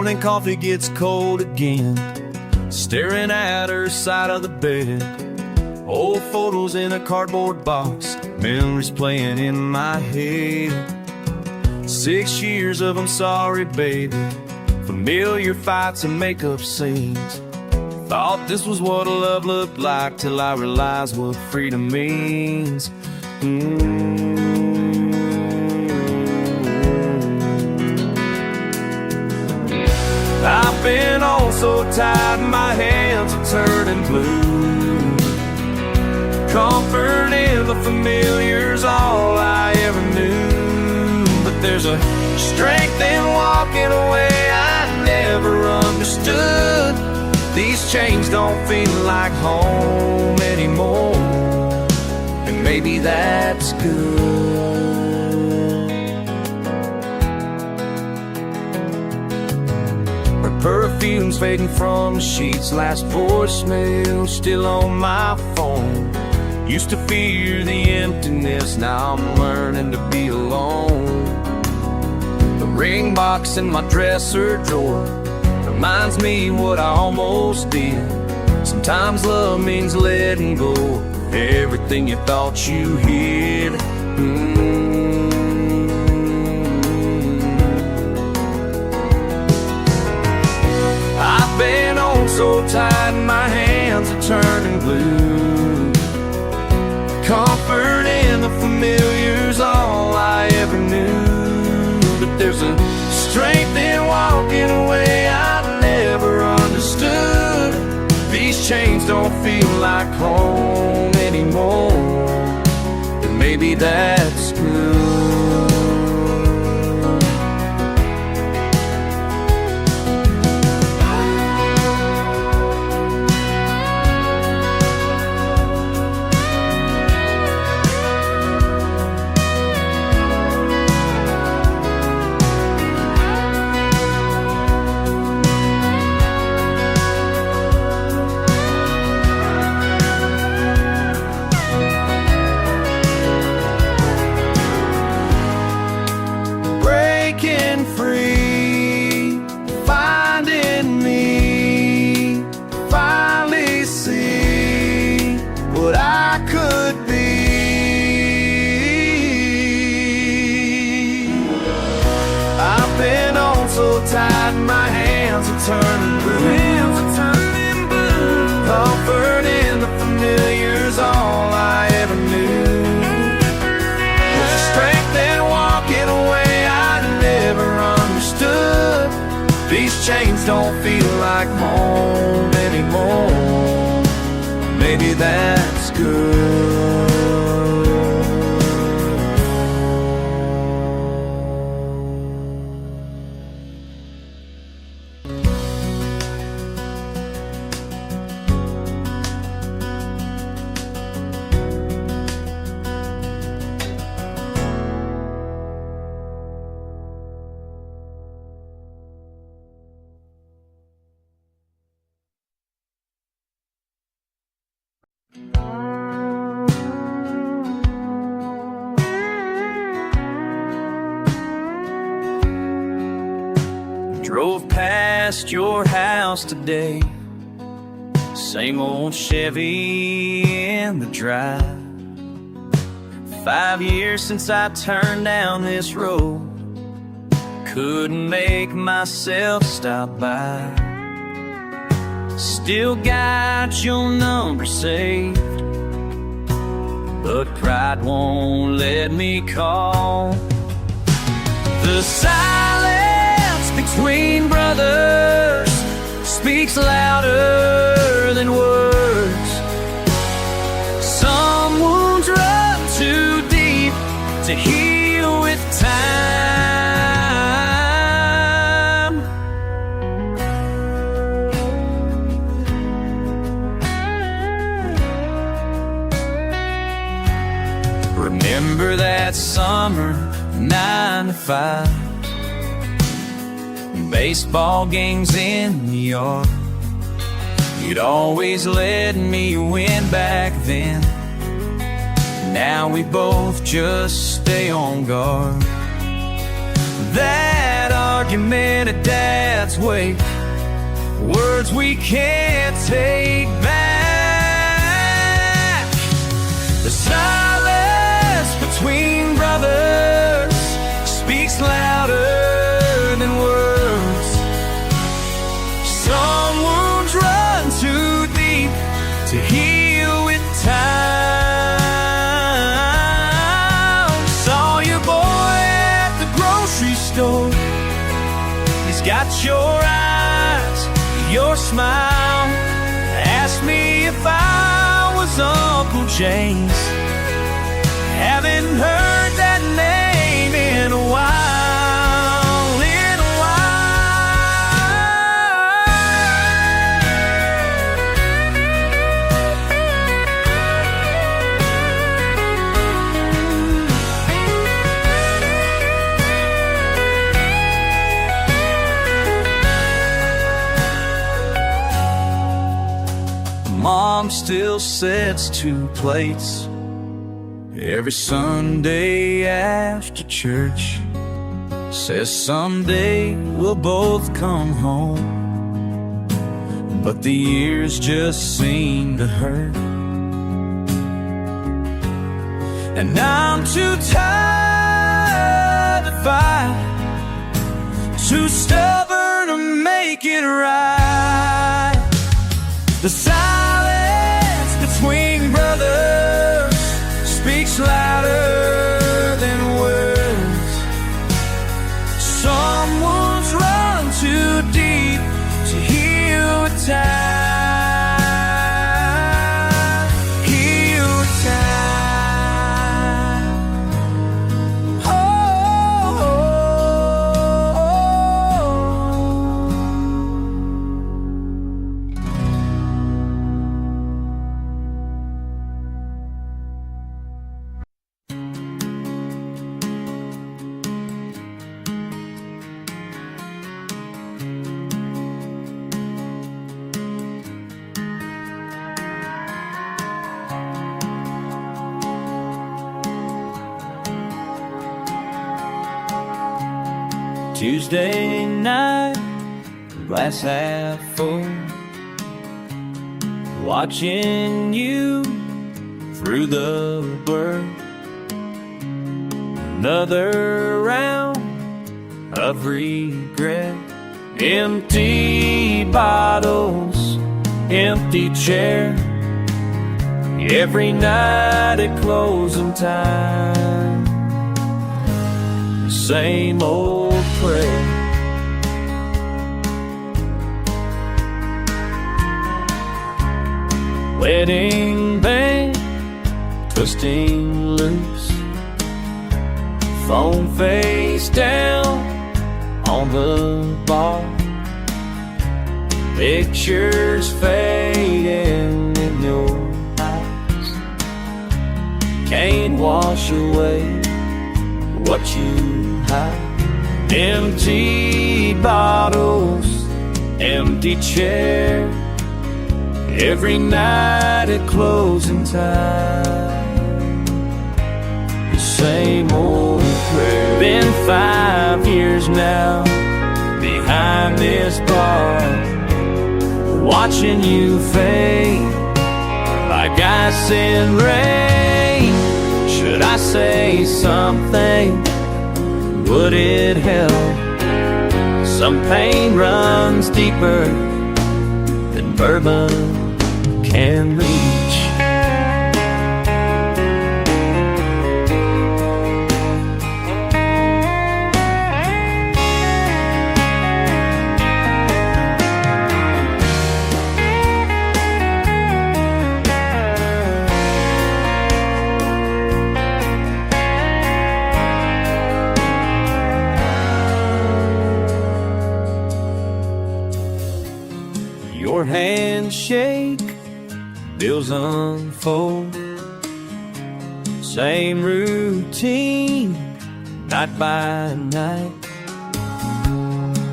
Morning coffee gets cold again, staring at her side of the bed. Old photos in a cardboard box, memories playing in my head. 6 years of I'm sorry, baby, familiar fights and makeup scenes. Thought this was what love looked like till I realized what freedom means. I've been on so tight, my hands are turning blue. Comfort in the familiar's all I ever knew. But there's a strength in walking away I never understood. These chains don't feel like home anymore, and maybe that's good. Perfume's fading from the sheets, last voicemail still on my phone. Used to fear the emptiness, now I'm learning to be alone. The ring box in my dresser drawer reminds me what I almost did. Sometimes love means letting go of everything you thought you hid. I've been on so tight, my hands are turning blue. Comfort in the familiar's all I ever knew. But there's a strength in walking away I never understood. These chains don't feel like home anymore, and maybe that's good. My hands are turning blue. Comfort in the familiar's all I ever knew. There's a strength in walking away I never understood. These chains don't feel like home anymore. Maybe that's good. Drove past your house today, same old Chevy in the drive. 5 years since I turned down this road, couldn't make myself stop by. Still got your number saved, but pride won't let me call. The silence between brothers speaks louder than words. Some wounds run too deep to heal with time. Remember that summer, 9 to 5, baseball games in the yard. You'd always let me win back then. Now we both just stay on guard. That argument at Dad's wake, words we can't take back. The silence between brothers speaks louder than words. Some wounds run too deep to heal with time. Saw your boy at the grocery store. He's got your eyes, your smile. Asked me if I was Uncle James. Haven't heard that name in a while, in a Mom still sets 2 plates every Sunday after church. Says someday we'll both come home, but the years just seem to hurt. And I'm too tired to fight, too stubborn to make it right. The silence between brothers speaks louder than words. Some wounds run too deep to heal with time. Heal with time. Oh, oh, oh. Tuesday night, glass half full, watching you through the blur. Another round of regret. Empty bottles, empty chair. Every night at closing time, same old prayer. Wedding band twisting loose, phone face down on the bar. Pictures fading in your eyes, can't wash away what you hide. Empty bottles, empty chair. Every night at closing time, the same old prayer. Been 5 years now behind this bar, watching you fade like ice in rain. Should I say something? Would it help? Some pain runs deeper than bourbon can reach. Your handshake, bills unfold, same routine, night by night.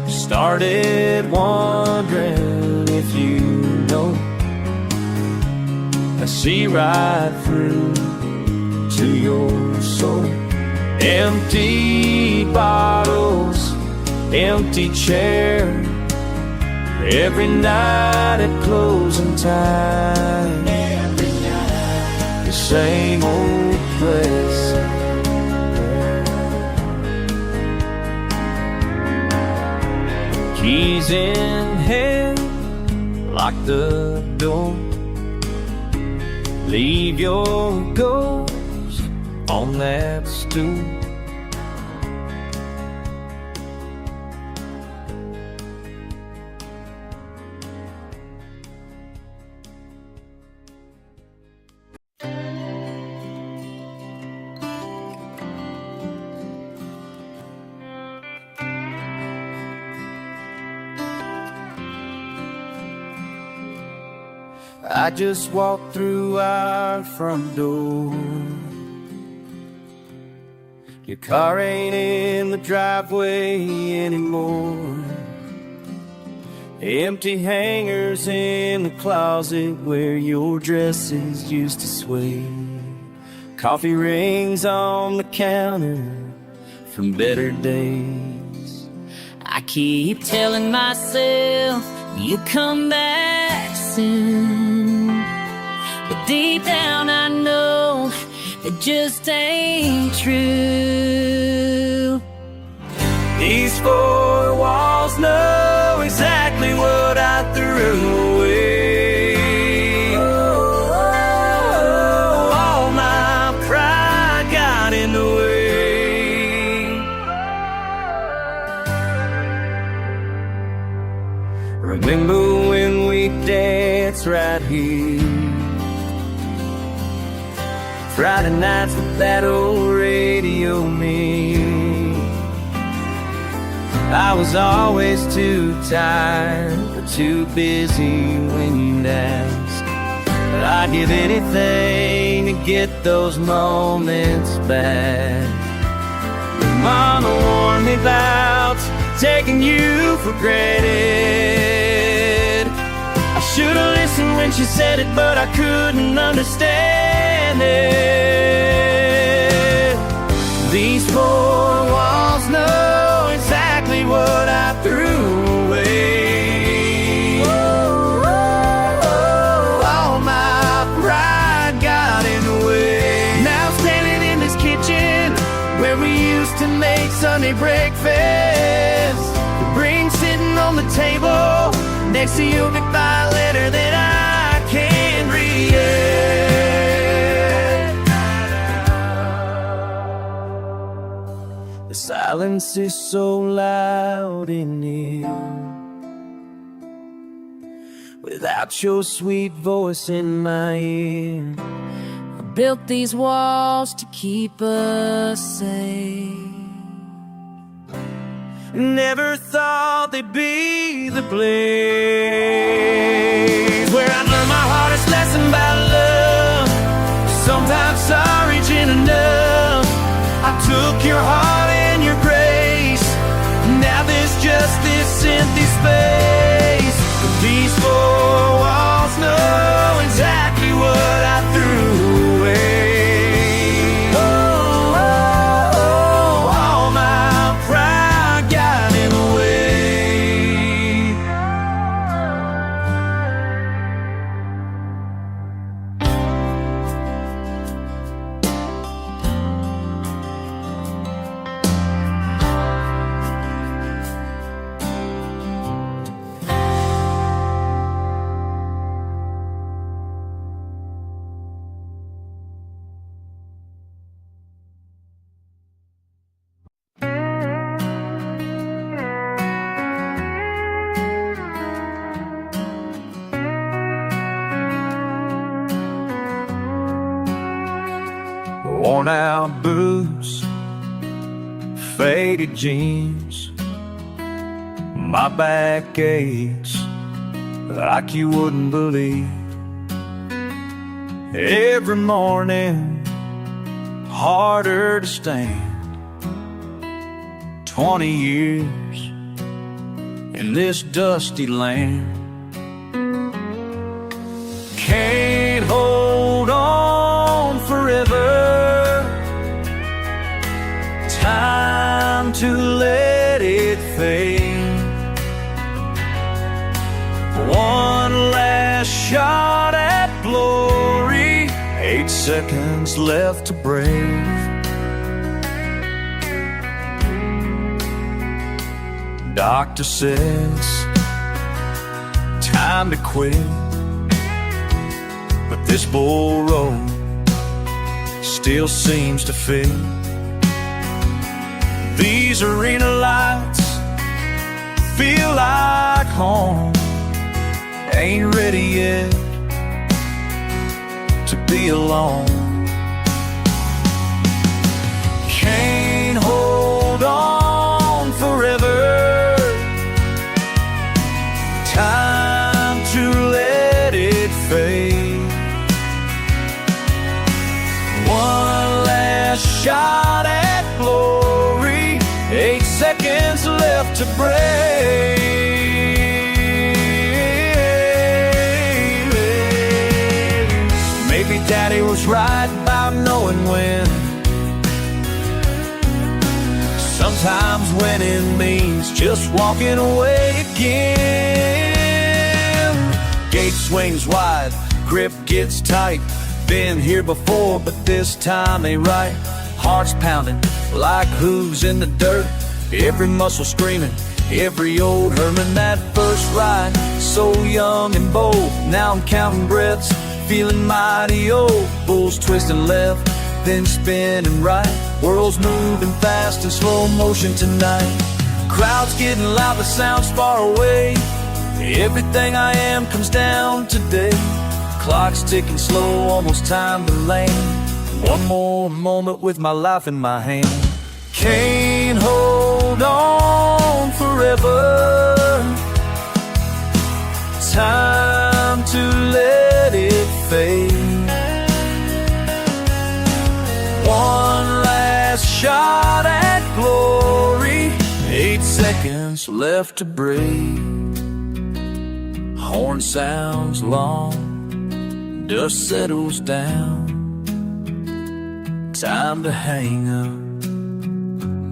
Started wondering if you know, I see right through to your soul. Empty bottles, empty chair. Every night at closing time, the same old place. Keys in hand, lock the door. Leave your ghost on that stool. I just walked through our front door. Your car ain't in the driveway anymore. Empty hangers in the closet where your dresses used to sway. Coffee rings on the counter from better days. I keep telling myself you'll come back soon, but deep down I know it just ain't true. These four walls know exactly what I threw away. All my pride got in the way. Remember when we danced right here, Friday nights with that old radio man. I was always too tired or too busy when you'd ask, but I'd give anything to get those moments back. Mama warned me about taking you for granted. I should've listened when she said it, but I couldn't understand it. These four walls know exactly what I threw away. All my pride got in the way. Now standing in this kitchen where we used to make Sunday breakfast, the ring sitting on the table next to your goodbye letter that I can't read yet. The silence is so loud in here, without your sweet voice in my ear. I built these walls to keep us safe. Never thought they'd be the place where I'd learn my hardest lesson about love. Sometimes sorry ain't enough. I took your heart and your grace. Now there's just this empty space. But these four walls know exactly what I threw away. All my pride got in the way. Worn out boots, faded jeans, my back aches like you wouldn't believe. Every morning, harder to stand. 20 years in this dusty land. Can't hold on forever. Time to let it fade. last shot at glory, 8 seconds left to brave. Doctor says time to quit, but this bull road still seems to fit. These arena lights feel like home. Ain't ready yet to be alone. Can't hold on forever. Time to let it fade. One last shot at glory, 8 seconds left to break. Maybe Daddy was right about knowing when. Sometimes winning means just walking away again. Gate swings wide, grip gets tight. Been here before, but this time ain't right. Heart's pounding like hooves in the dirt. Every muscle screaming, every old Herman. That first ride, so young and bold. Now I'm counting breaths, feeling mighty old. Bulls twisting left, then spinning right. World's moving fast in slow motion tonight. Crowds getting loud, the sound's far away. Everything I am comes down today. Clock's ticking slow, almost time to land. One more moment with my life in my hand. Can't hold on forever. Time to let it fade. One last shot at glory, 8 seconds left to breathe. Horn sounds long, dust settles down. Time to hang up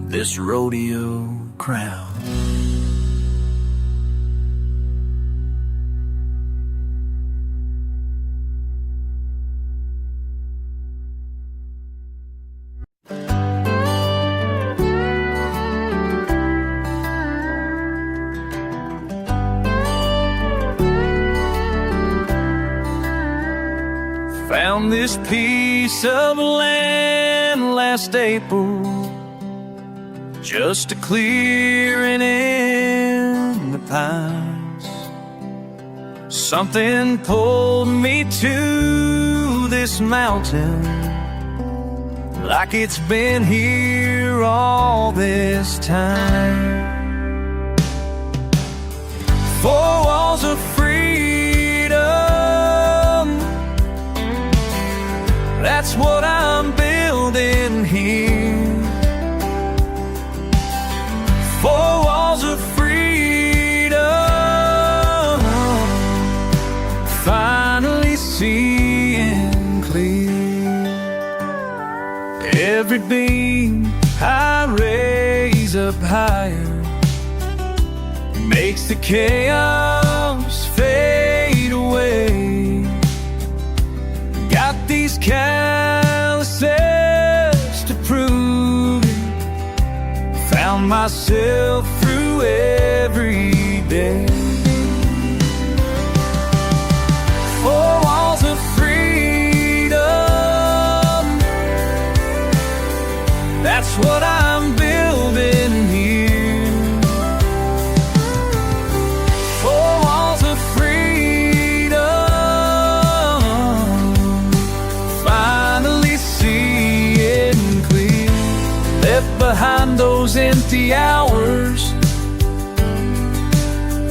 this rodeo crown. Found this piece of land last April, just a clearing in the pines. Something pulled me to this mountain, like it's been here all this time. 4 walls of freedom, that's what I'm building here. 4 walls of freedom, finally seeing clear. Every beam I raise up higher makes the chaos fade away. Got these calluses to prove it. Found myself through every day. 4 walls of freedom, that's what I'm building here. 4 walls of freedom, finally seeing clear. Left behind those empty hours,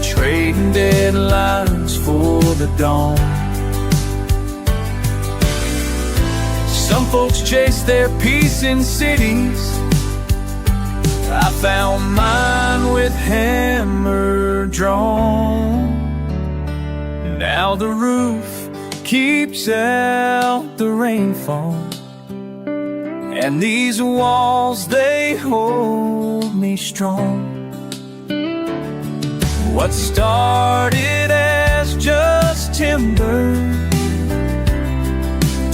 trading deadlines for the dawn. Some folks chase their peace in cities, I found mine with hammer drawn. Now the roof keeps out the rainfall, and these walls, they hold me strong. What started as just timber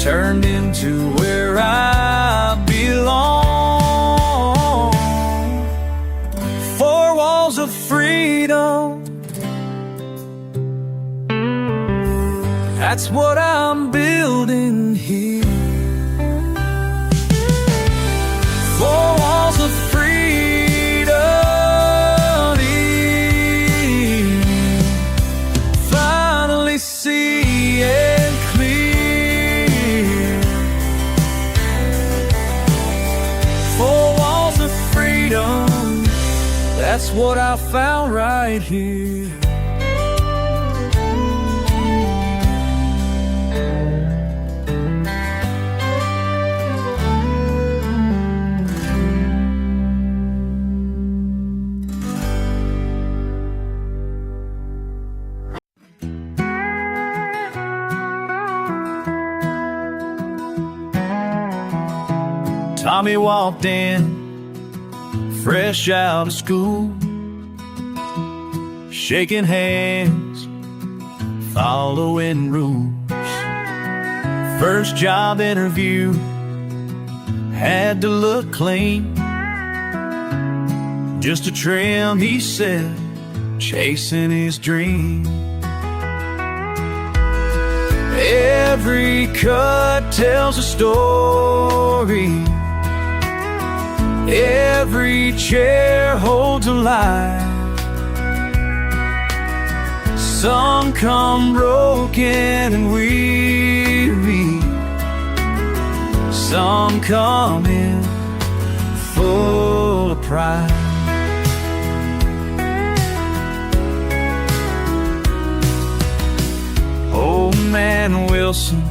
turned into where I belong. Four walls of freedom, that's what I'm building here. Four walls of freedom, finally seeing clear. Four walls of freedom, that's what I found right here. Tommy walked in, fresh out of school, shaking hands, following rules. First job interview, had to look clean. Just a trim, he said, chasing his dream. Every cut tells a story, every chair holds a life. Some come broken and weary, some come in full of pride. Old man Wilson,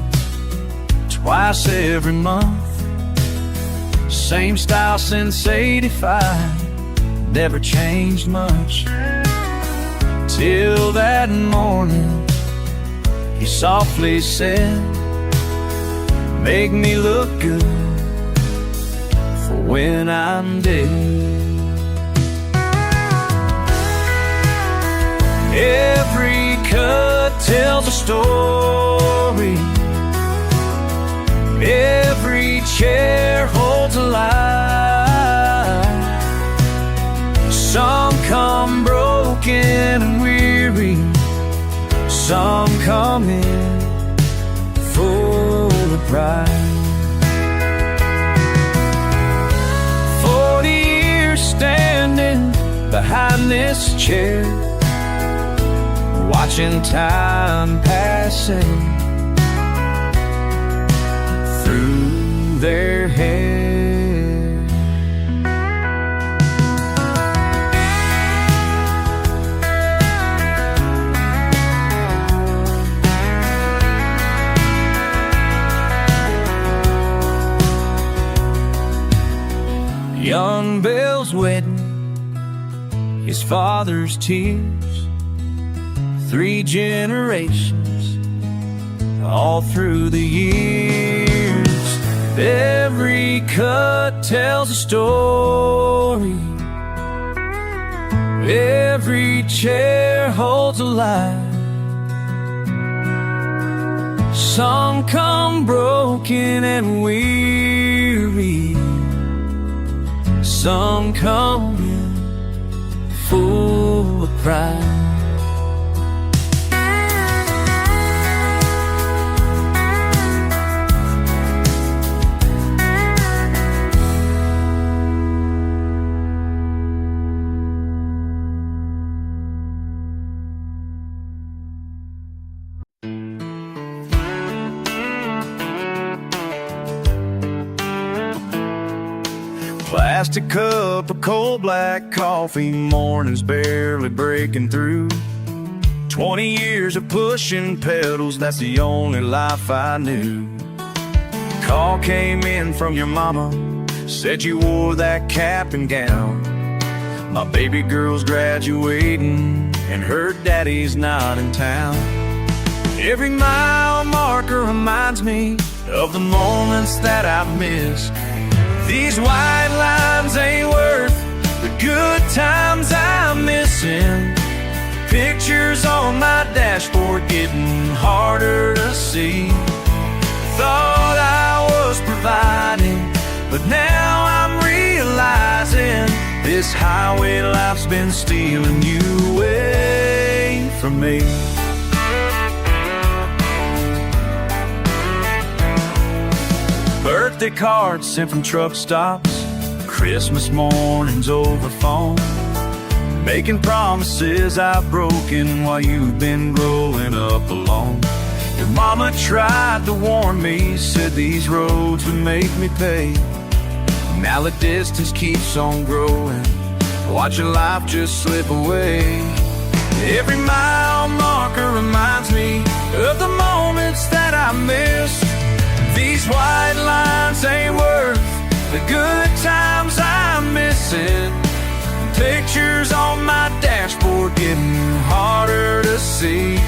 twice every month. Same style since '85, never changed much. Till that morning, he softly said, make me look good for when I'm dead. Every cut tells a story, every chair holds a life. Some come broken and weary, some come in full of pride. 40 years standing behind this chair, watching time passing through their hair. Young Bill's wedding, his father's tears, 3 generations all through the years. Every cut tells a story, every chair holds a life. Some come broken and weary, some come in full of pride. Plastic cup of cold black coffee, mornings barely breaking through. 20 years of pushing pedals, that's the only life I knew. Call came in from your mama, said you wore that cap and gown. My baby girl's graduating and her daddy's not in town. Every mile marker reminds me of the moments that I've missed. These white lines ain't worth the good times I'm missing. Pictures on my dashboard getting harder to see. Thought But now I'm realizing this highway life's been stealing you away from me. Birthday cards sent from truck stops, Christmas mornings over phone, making promises I've broken while you've been growing up alone. Your mama tried to warn me, said these roads would make me pay. Now the distance keeps on growing, watching life just slip away. Every mile marker reminds me of the moments that I missed. These white lines ain't worth the good times I'm missing. Pictures on my dashboard getting harder to see.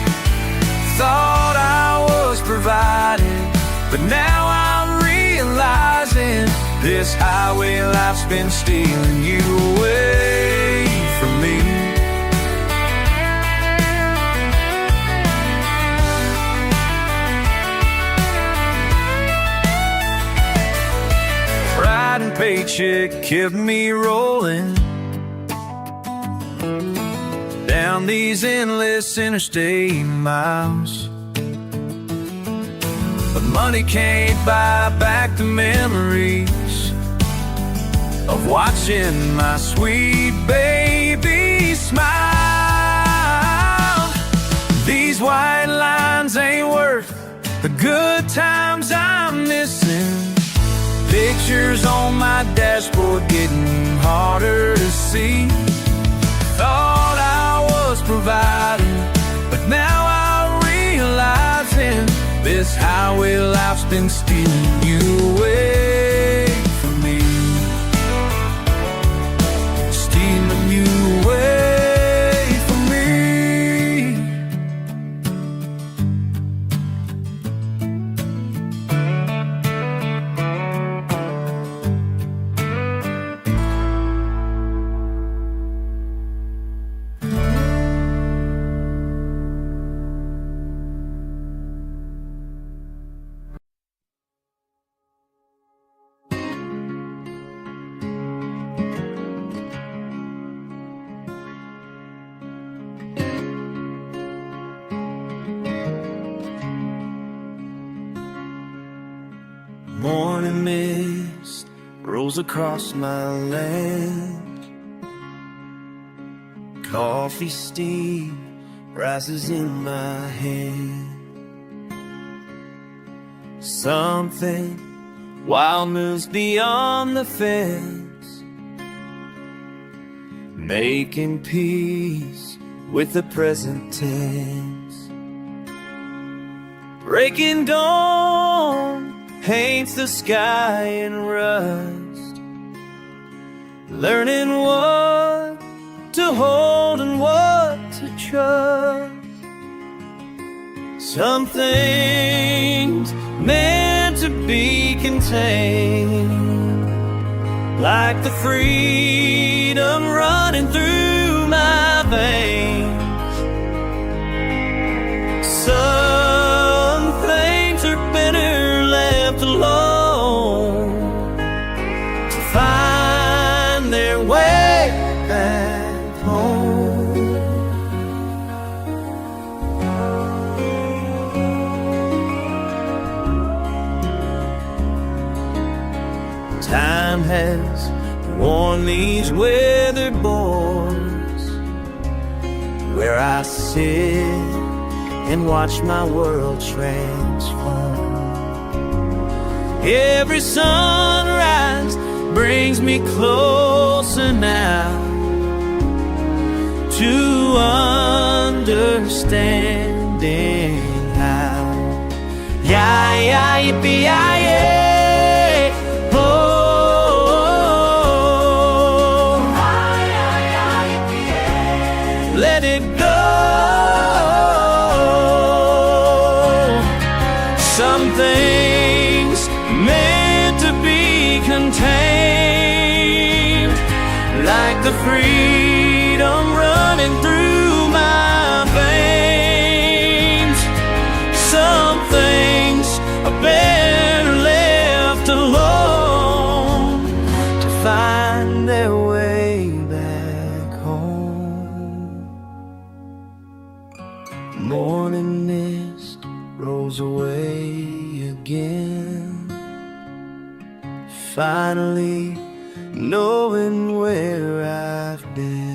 Thought I was providing, but now I'm realizing this highway life's been stealing you away from me. Pride and paycheck kept me rolling down these endless interstate miles. But money can't buy back the memories of watching my sweet baby smile. These white lines ain't worth the good times I'm missing. Pictures on my dashboard getting harder to see. Thought I was providing, but now I'm realizing this highway life's been stealing you away from me. Stealing you away from me. Morning mist rolls across my land. Coffee steam rises in my hand. Something wild moves beyond the fence, making peace with the present tense. Breaking dawn paints the sky in rust, learning what to hold and what to trust. Some things meant to be contained, like the freedom running through my veins. Some things are better left alone to find their way back home. Time has worn these weathered boards where I sit and watch my world transform. Every sunrise brings me closer now to understanding how. Yippee-yi-yay. Let it go. Some things meant to be contained, like the freedom running through my veins. Some things are better left alone miles away again, finally knowing where I've been.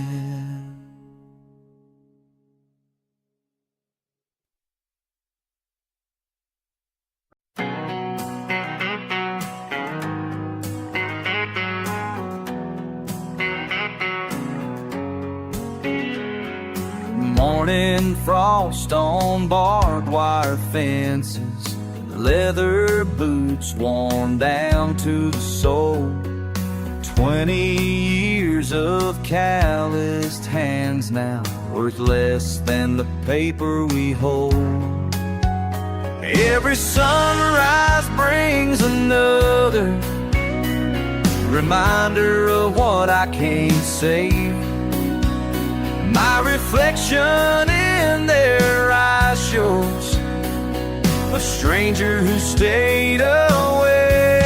Morning frost on barbed wire fences, leather boots worn down to the sole. 20 years of calloused hands now, worth less than the paper we hold. Every sunrise brings another reminder of what I can't save. My reflection in their eyes shows a stranger who stayed away.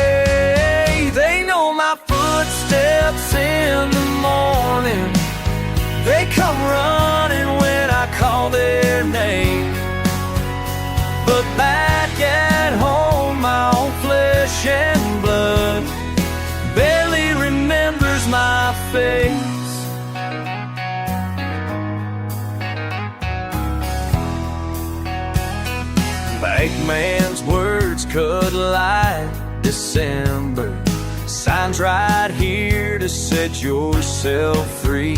They know my footsteps in the morning, they come running when I call their name. But back at home, my own flesh and blood barely remembers my face. Man's words cut like December, signs right here to set yourself free.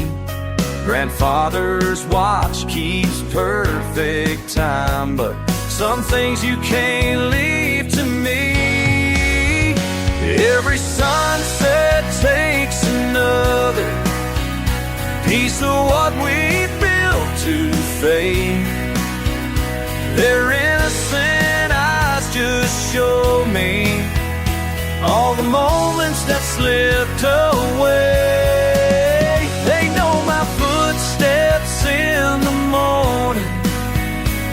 Grandfather's watch keeps perfect time, but some things you can't leave to me. Every sunset takes another piece of what we built to fade. Their innocent eyes just show me all the moments that slipped away. They know my footsteps in the morning,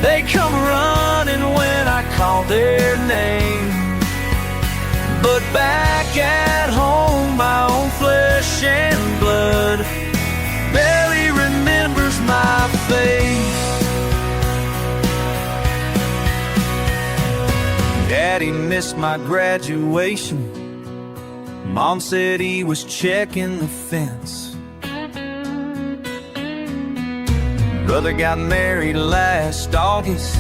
they come running when I call their name. But back at home, my own flesh and blood barely remembers my face. Daddy missed my graduation. Mom said he was checking the fence. Brother got married last August,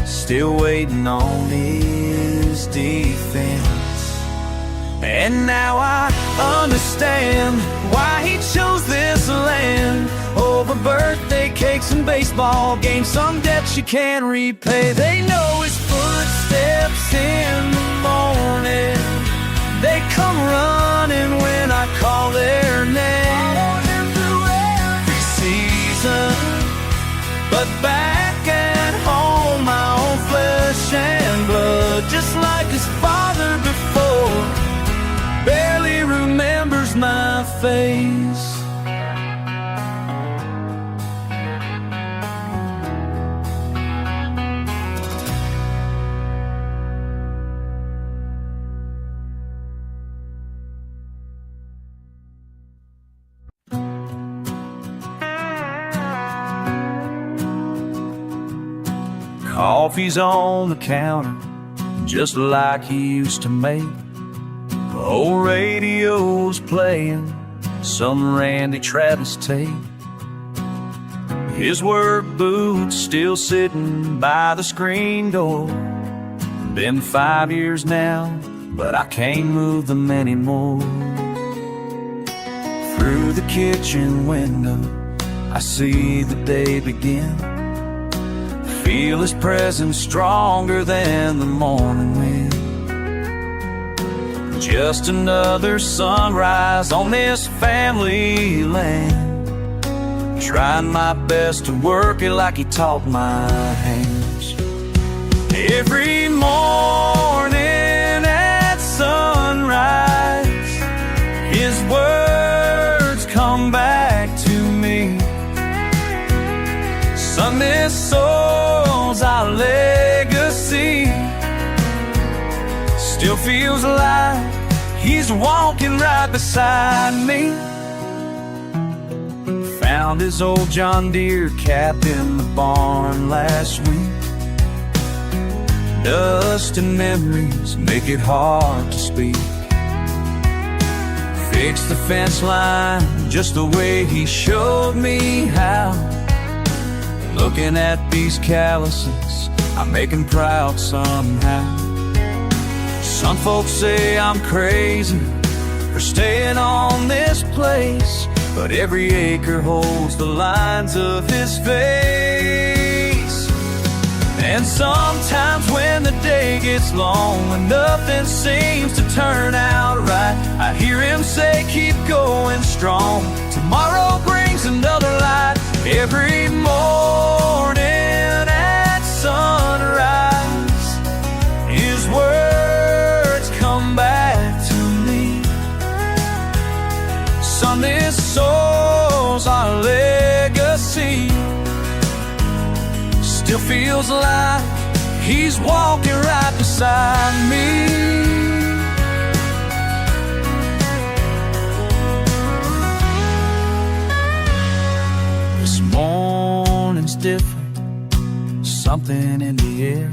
still waiting on his defense. And now I understand why he chose this land over birthday cakes and baseball games, some debts you can't repay. They know his footsteps in the morning, they come running when I call their name. Through every season, but back at home, my own flesh and blood, just like his father before, barely remembers my face. Coffee's on the counter, just like he used to make. The old radio's playing some Randy Travis tape. His work boots still sitting by the screen door. Been 5 years now, but I can't move them anymore. Through the kitchen window, I see the day begin. Feel his presence stronger than the morning wind. Just another sunrise on this family land. Trying my best to work it like he taught my hands. Every morning at sunrise, his words come back to me. Son, this soul's our legacy. Still feels like he's walking right beside me. Found his old John Deere capped in the barn last week. Dust and memories make it hard to speak. Fix the fence line just the way he showed me how. Looking at these calluses, I make him proud somehow. Some folks say I'm crazy for staying on this place, but every acre holds the lines of his face. And sometimes when the day gets long and nothing seems to turn out right, I hear him say, keep going strong. Tomorrow brings another light. Every morning at sunrise, his words come back to me. Son, this soul's our legacy. Still feels like he's walking right beside me. This morning's different, something in the air.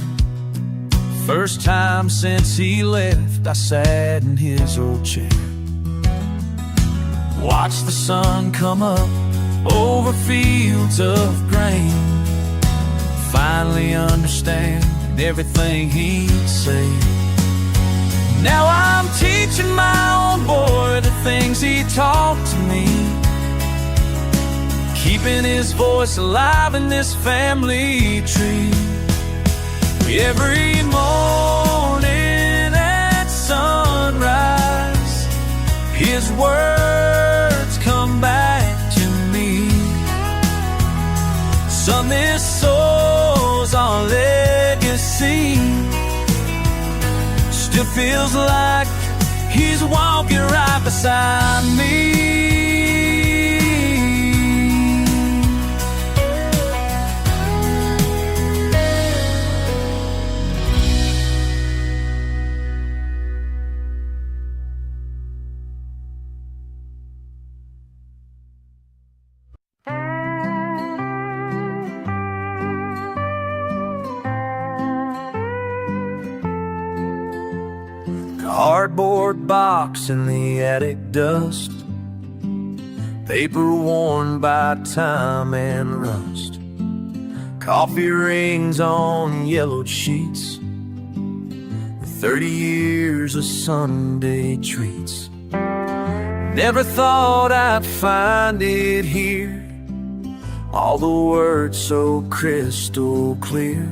First time since he left, I sat in his old chair. Watched the sun come up over fields of grain. Finally understand everything he'd say. Now I'm teaching my own boy the things he taught to me, keeping his voice alive in this family tree. Every morning at sunrise, his words come back to me. Son, this soul's our legacy. Still feels like he's walking right beside me. Cardboard box in the attic dust, paper worn by time and rust, coffee rings on yellowed sheets, 30 years of Sunday treats. Never thought I'd find it here, all the words so crystal clear.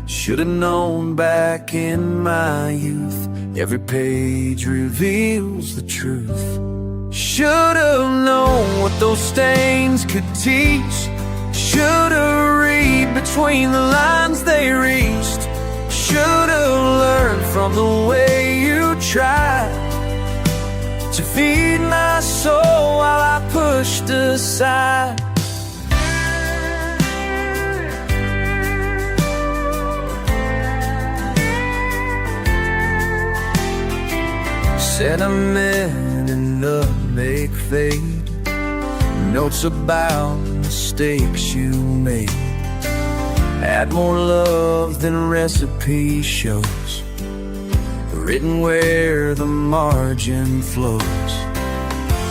Should've known back in my youth, every page reveals the truth. Should've known what those stains could teach. Should've read between the lines they reached. Should've learned from the way you tried to feed my soul while I pushed aside. Sentiment in the make fade, notes about mistakes you made. Add more love than recipe shows, written where the margin flows.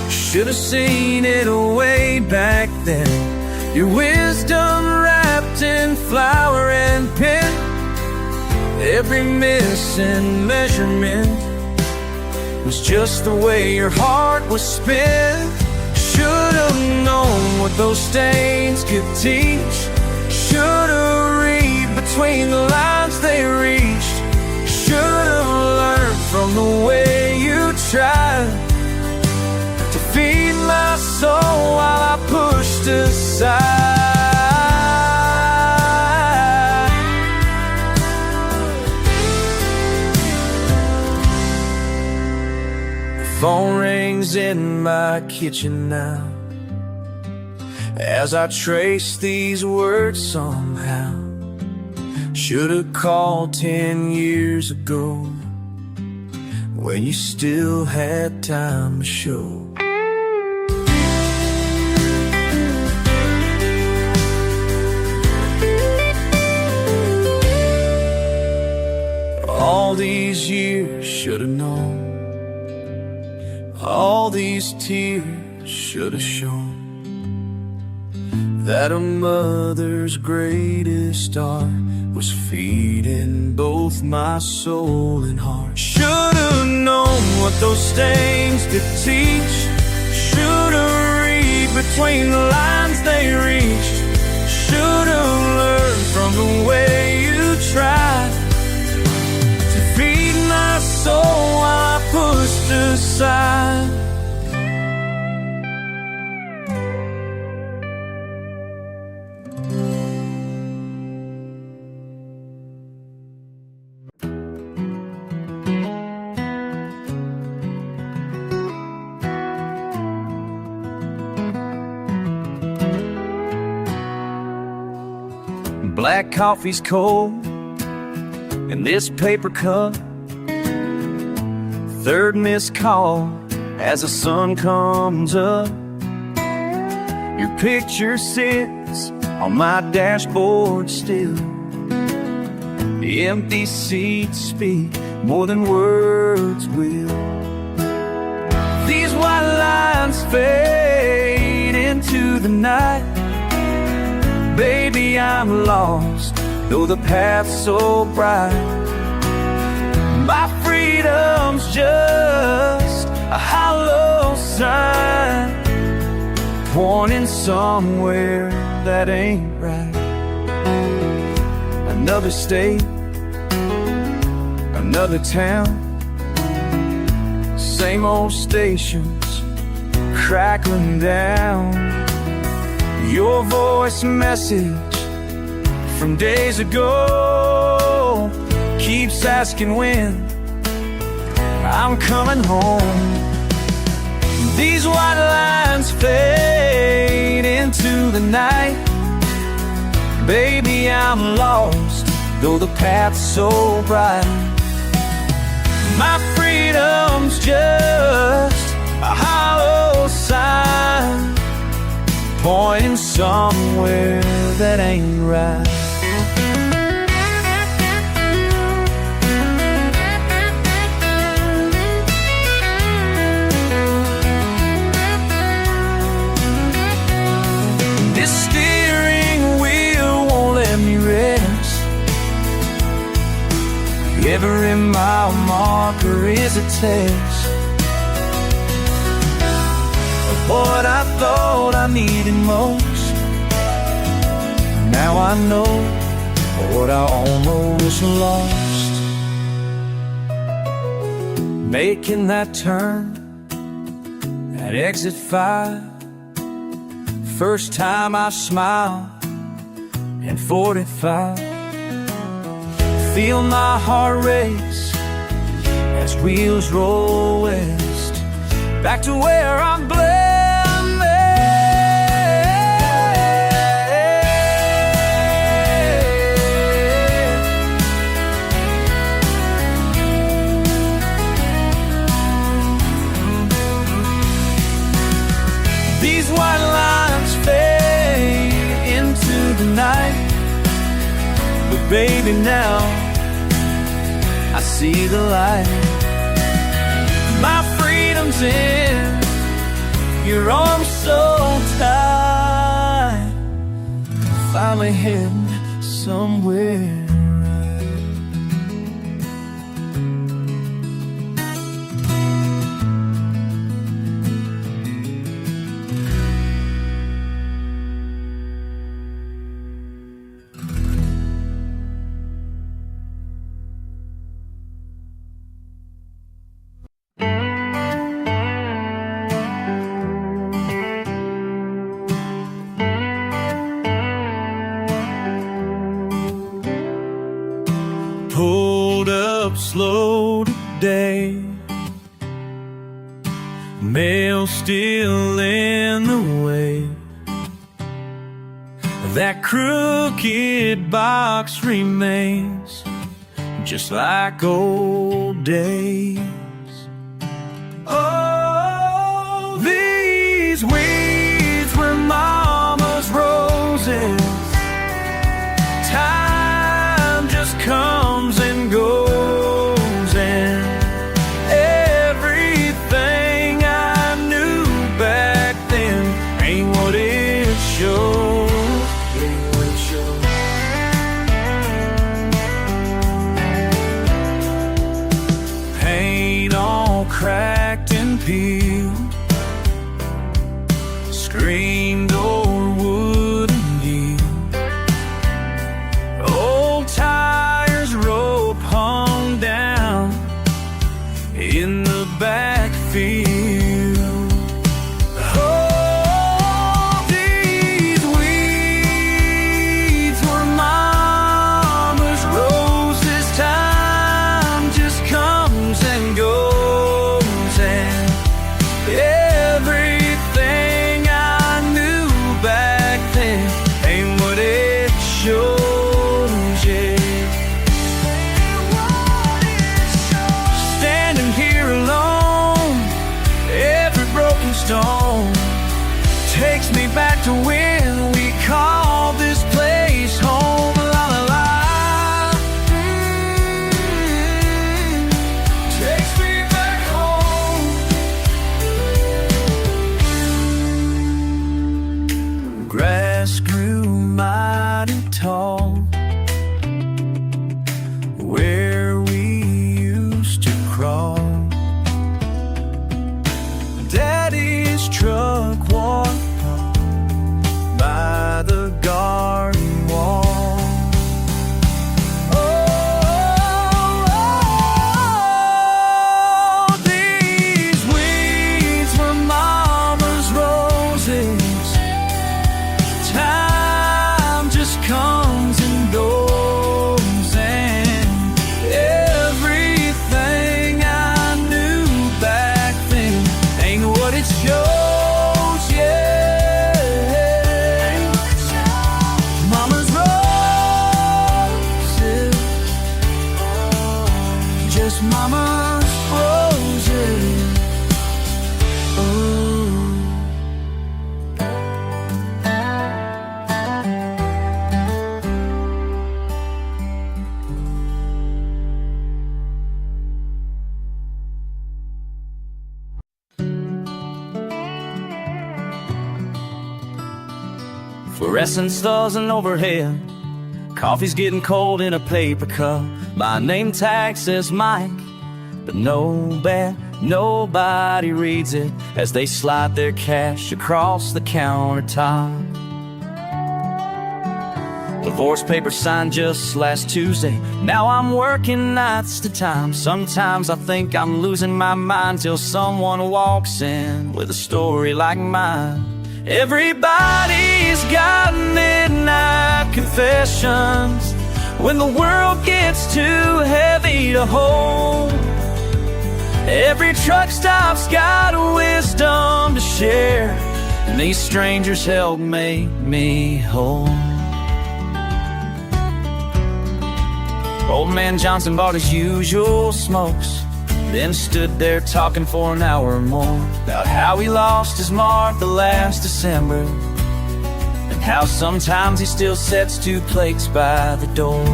Should've seen it way back then, your wisdom wrapped in flower and pen. Every missing measurement was just the way your heart was spent. Should've known what those stains could teach. Should've read between the lines they reached. Should've learned from the way you tried to feed my soul while I pushed aside. Phone rings in my kitchen now, as I trace these words somehow. Should've called 10 years ago, when you still had time to show. All these years should've known, all these tears should've shown that a mother's greatest art was feeding both my soul and heart. Should've known what those stains could teach, should've read between the lines they reached, should've learned from the way you tried to feed my soul while I pushed aside. Black coffee's cold in this paper cup. Third missed call as the sun comes up. Your picture sits on my dashboard still. The empty seats speak more than words will. These white lines fade into the night. Baby, I'm lost, though the path's so bright. My freedom's just a hollow sign, pointing somewhere that ain't right. Another state, another town, same old stations crackling down. Your voice message from days ago keeps asking when I'm coming home. These white lines fade into the night. Baby, I'm lost, though the path's so bright. My freedom's just a hollow sign, pointing somewhere that ain't right. This steering wheel won't let me rest. Every mile marker is a test of what I thought I needed most. Now I know what I almost lost. Making that turn at exit 5, first time I smile in 45. Feel my heart race as wheels roll west, back to where I'm blessed. These white lines fade into the night, but baby, now I see the light. My freedom's in your arms so tight, finally heading somewhere. Pulled up slow today, mail still in the way. That crooked box remains just like old days. Oh, these weeds were mama's roses. Time just comes and goes. mama's roses. Ooh. Fluorescence buzzing overhead. Coffee's getting cold in a paper cup. My name tag says Mike, but nobody reads it as they slide their cash across the countertop. Divorce paper signed just last Tuesday. Now I'm working nights to time. Sometimes I think I'm losing my mind till someone walks in with a story like mine. Everybody's got midnight confessions when the world gets too heavy to hold. Every truck stop's got wisdom to share, and these strangers help make me whole. Old man Johnson bought his usual smokes, then stood there talking for an hour or more about how he lost his Martha last December, and how sometimes he still sets 2 plates by the door.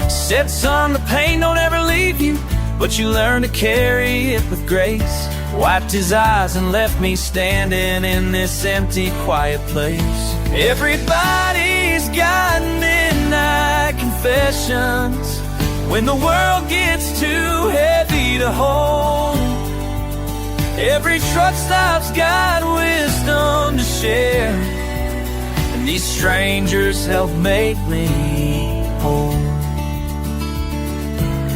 Said, son, the pain don't ever leave you, but you learn to carry it with grace. Wiped his eyes and left me standing in this empty, quiet place. Everybody's got midnight confessions when the world gets too heavy to hold. Every truck stop's got wisdom to share, and these strangers help make me whole.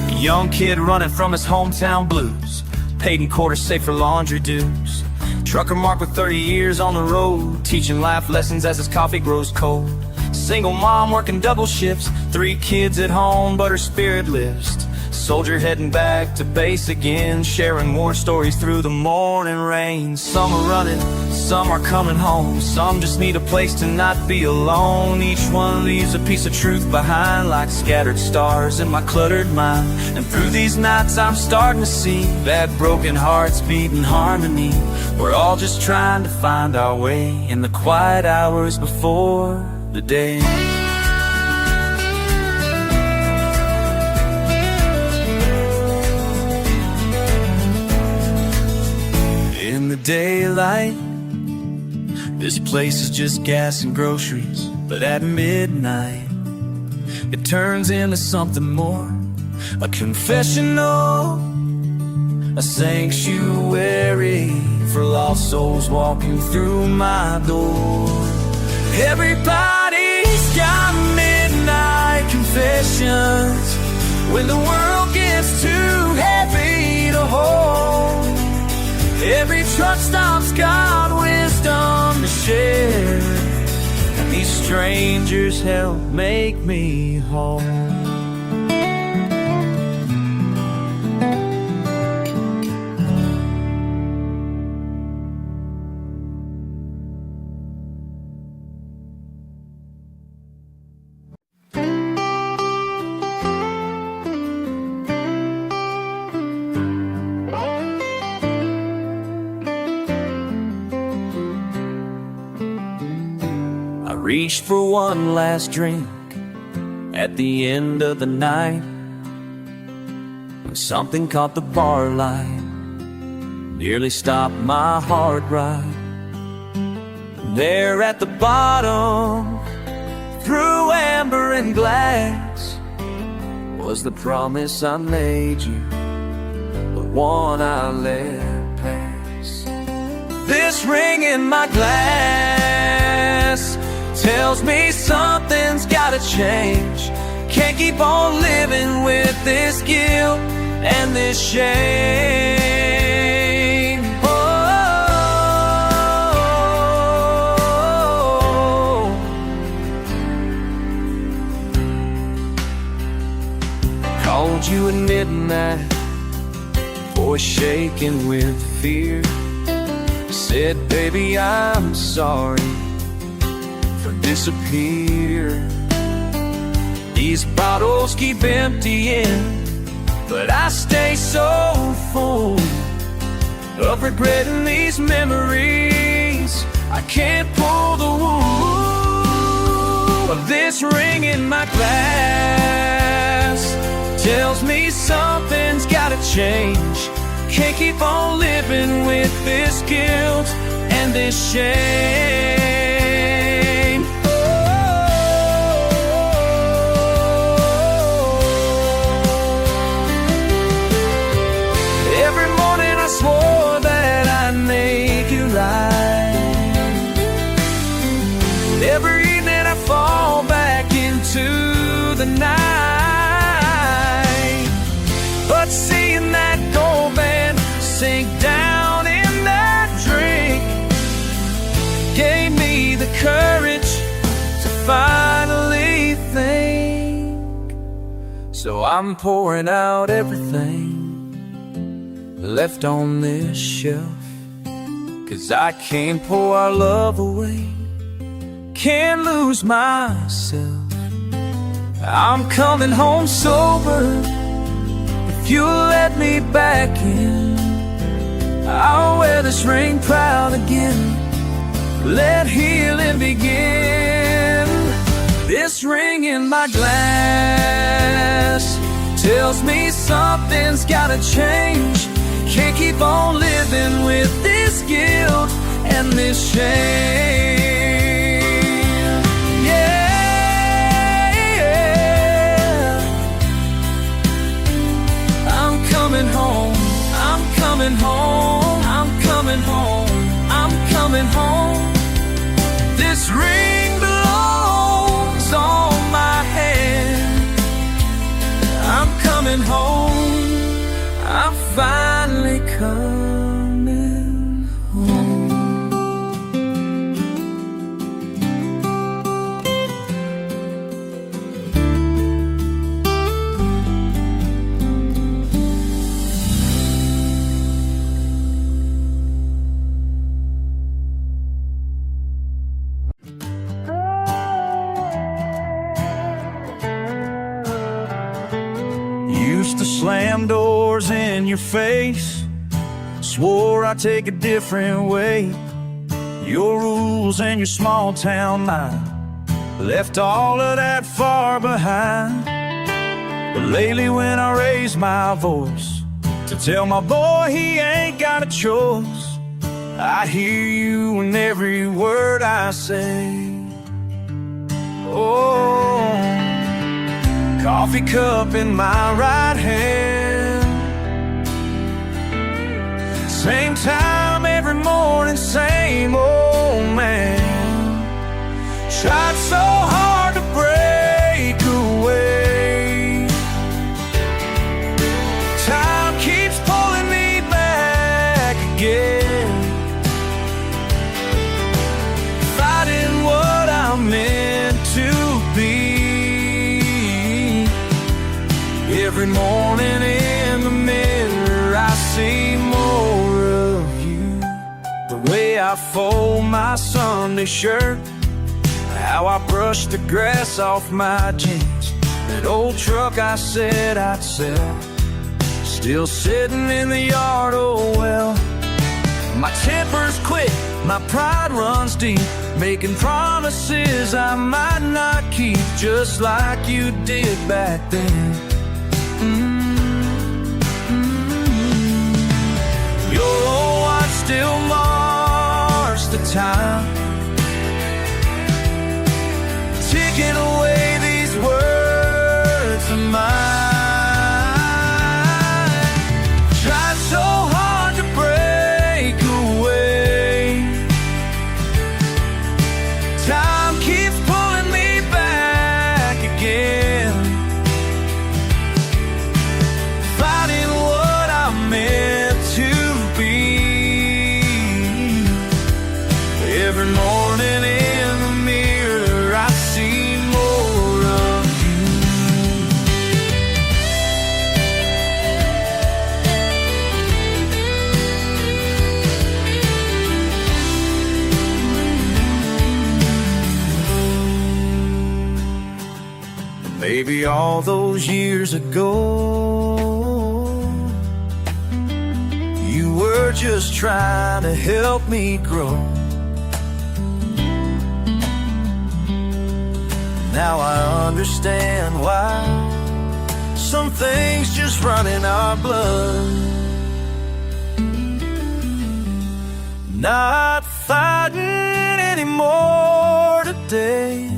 A young kid running from his hometown blues, paid in quarters, saved for laundry dues. Trucker Mark with 30 years on the road, teaching life lessons as his coffee grows cold. Single mom working double shifts, 3 kids at home, but her spirit lives. Soldier heading back to base again, sharing war stories through the morning rain. Some are running, some are coming home, some just need a place to not be alone. Each one leaves a piece of truth behind, like scattered stars in my cluttered mind. And through these nights I'm starting to see that broken hearts beat in harmony. We're all just trying to find our way in the quiet hours before the day. In the daylight, this place is just gas and groceries, but at midnight it turns into something more. A confessional, a sanctuary for lost souls walking through my door. Everybody's got midnight confessions when the world gets too heavy to hold. Every truck stop's got wisdom to share, and these strangers help make me whole. Reached for one last drink at the end of the night, when something caught the bar light, nearly stopped my heart right there at the bottom. Through amber and glass was the promise I made you, but one I let pass. This ring in my glass tells me something's gotta change. Can't keep on living with this guilt and this shame. Oh, called you at midnight, voice shaking with fear. Said, baby, I'm sorry, disappear. These these bottles keep emptying, but I stay so full of regretting these memories. I can't pull the wool of this ring in my glass. Tells me something's gotta change. Can't keep on living with this guilt and this shame. Every morning I swore that I'd make it right. Every evening I fall back into the night. But seeing that gold band sink down in that drink gave me the courage to finally think. So I'm pouring out everything left on this shelf, 'cause I can't pour our love away, can't lose myself. I'm coming home sober, if you'll let me back in. I'll wear this ring proud again, let healing begin. This ring in my glass tells me something's gotta change. Can't keep on living with this guilt and this shame. Yeah, I'm coming home, I'm coming home, I'm coming home, I'm coming home. This ring belongs on my hand. I'm coming home, I'm finally coming home. Used to slam doors in your face, swore I'd take a different way. Your rules and your small town mind left all of that far behind. But lately when I raise my voice to tell my boy he ain't got a choice, I hear you in every word I say. Oh, coffee cup in my right hand, same time every morning, same old man. Tried so hard to break away, time keeps pulling me back again, fighting what I'm meant to be. Every morning in the mirror I see more of you. The way I fold my Sunday shirt, how I brush the grass off my jeans. That old truck I said I'd sell, still sitting in the yard, oh well. My temper's quick, my pride runs deep, making promises I might not keep, just like you did back then. Your old watch still marks the time, taking away these words of mine. Tried so hard to break away, time keeps pulling me back again, fighting what I'm meant to be. Every morning in the mirror I see more Maybe all those years ago, you were just trying to help me grow. Now I understand why some things just run in our blood. Not fighting anymore today.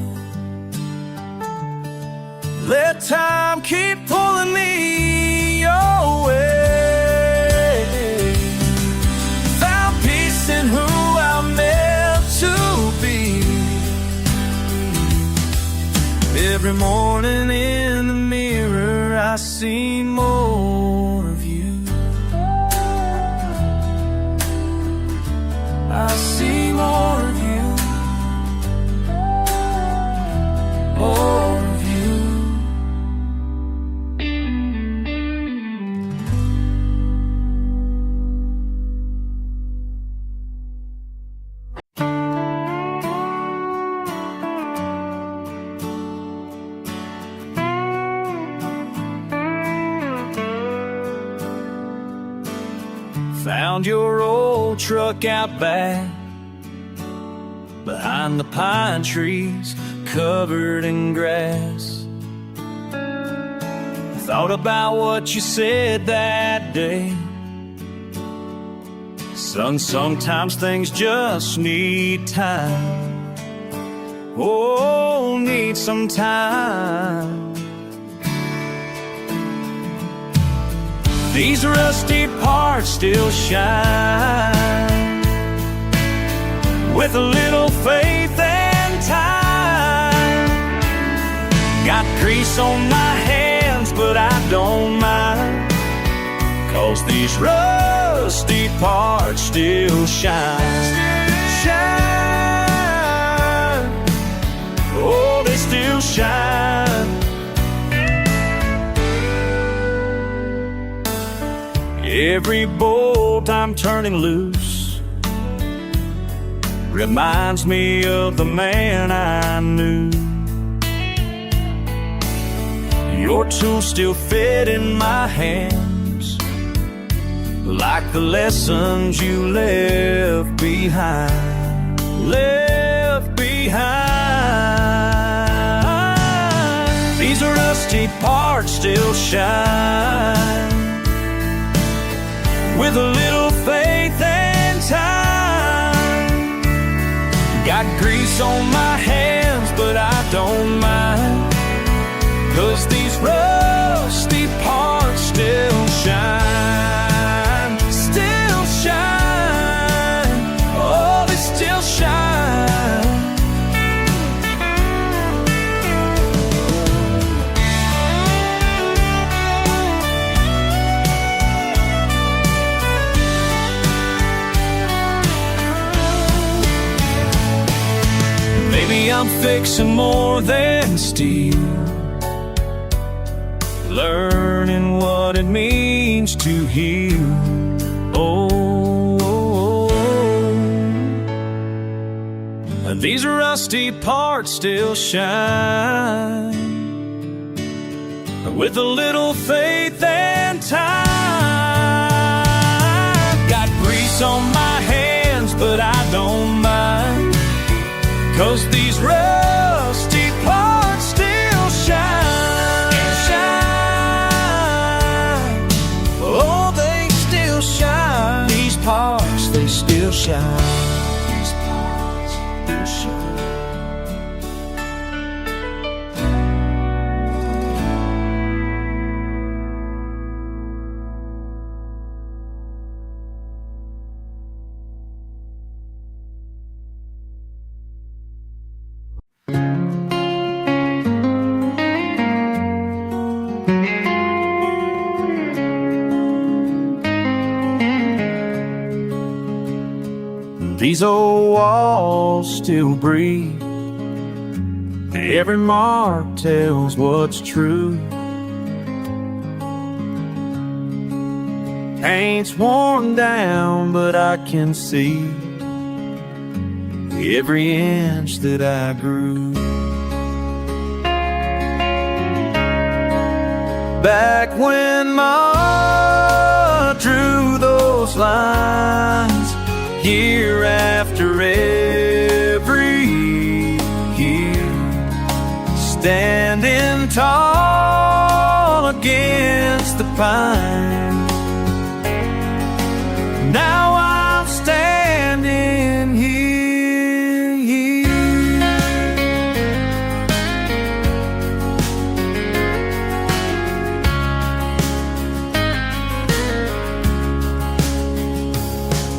Let time keep pulling me your way. Found peace in who I'm meant to be. Every morning in the mirror I see more of you. I see more of you. More of you. Found your old truck out back, behind the pine trees, covered in grass. Thought about what you said that day. Son, sometimes things just need time. Oh, need some time. These rusty parts still shine, with a little faith and time. Got grease on my hands, but I don't mind, 'cause these rusty parts still shine. Shine. Oh, they still shine. Every bolt I'm turning loose reminds me of the man I knew. Your tools still fit in my hands, like the lessons you left behind. Left behind. These rusty parts still shine, with a little faith and time. Got grease on my hands, but I don't mind, 'cause these rusty parts still shine. Still shine. Oh, they still shine. Maybe I'm fixing more than steel, learning what it means to heal. Oh, these rusty parts still shine, with a little faith and time. Got grease on my hands, but I don't mind, 'cause these rusty parts still shine. Shine. Oh, they still shine. These parts, they still shine. These parts still shine. These old walls still breathe. Every mark tells what's true. Paint's worn down, but I can see every inch that I grew. Back when Ma drew those lines, year after every year, standing tall against the pine. Now I'm standing here.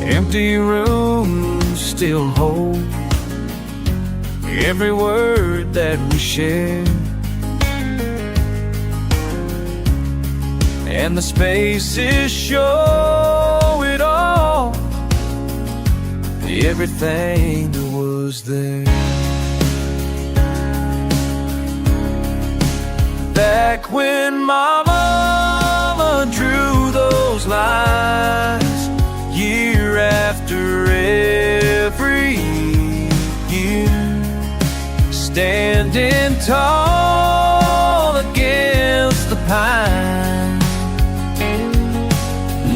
Empty rooms still hold every word that we shared, and the spaces show it all, everything that was there. Back when my mama drew those lines, year after every year, standing tall against the pine.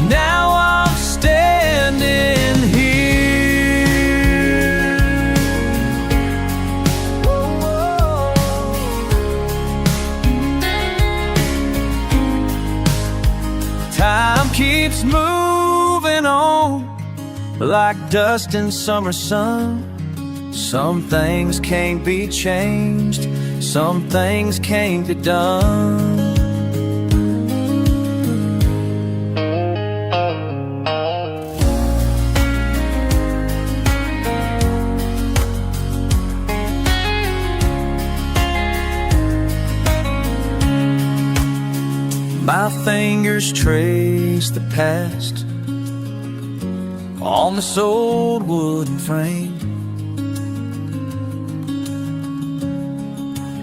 Now I'm standing here. Time keeps moving on like dust in summer sun. Some things can't be changed, some things can't be done. My fingers trace the past on this old wooden frame.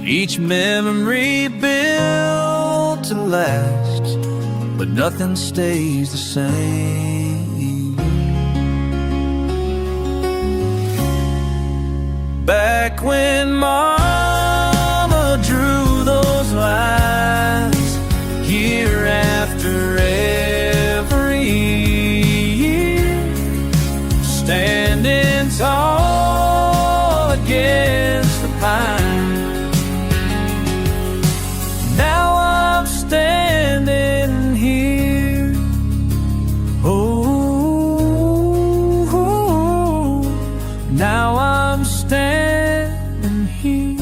Each memory built to last, but nothing stays the same. Back when Mama drew those lines, year after every year, standing tall against the pine. Now I'm standing here. Oh, now I'm standing here.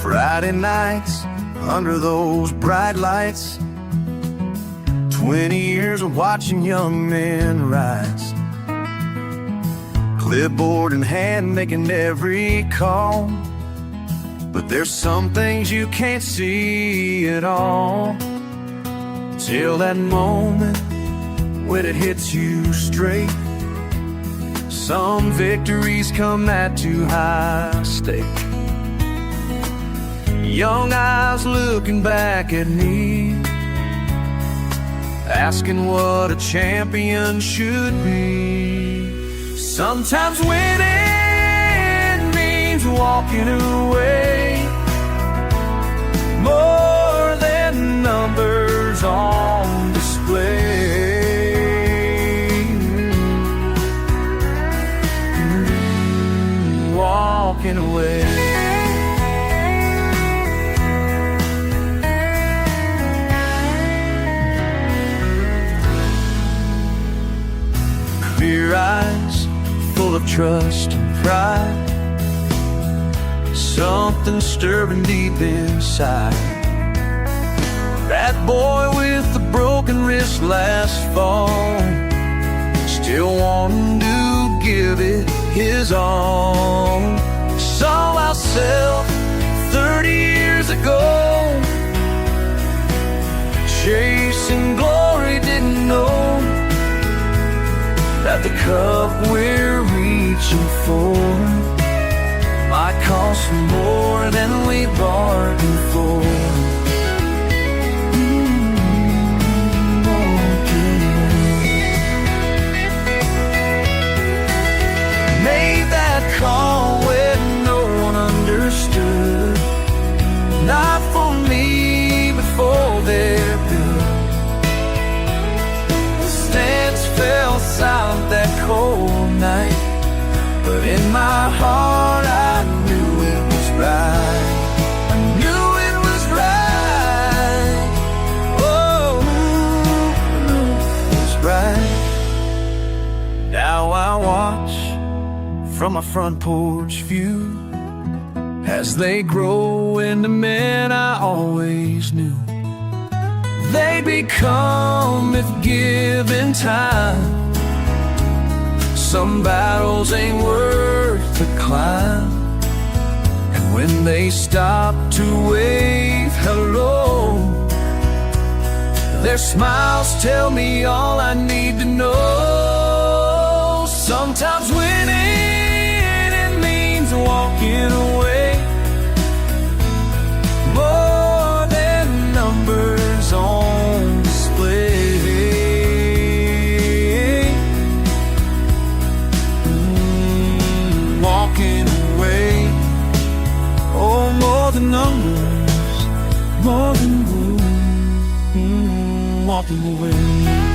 Friday nights under those bright lights, 20 years of watching young men rise, clipboard in hand making every call. But there's some things you can't see at all, till that moment when it hits you straight. Some victories come at too high a stake. Young eyes looking back at me, asking what a champion should be. Sometimes winning means walking away, more than numbers on display. Walking away. Clear eyes, full of trust and pride, something stirring deep inside. That boy with the broken wrist last fall, still wanting to give it his all. Saw myself 30 years ago, chasing glory, didn't know that the cup we're reaching for might might cost more than we bargained for. Made that call when no one understood, not for me, but for their good. The stands fell silent that cold night, but in my heart I knew it was right. I knew it was right. Oh, it was right. Now I watch from my front porch view as they grow into men I always knew. They become, if given time. Some battles ain't worth the climb, and when they stop to wave hello, their smiles tell me all I need to know. Sometimes winning, it means walking away, more than numbers on display. Walking away, oh, more than numbers, more than walking away.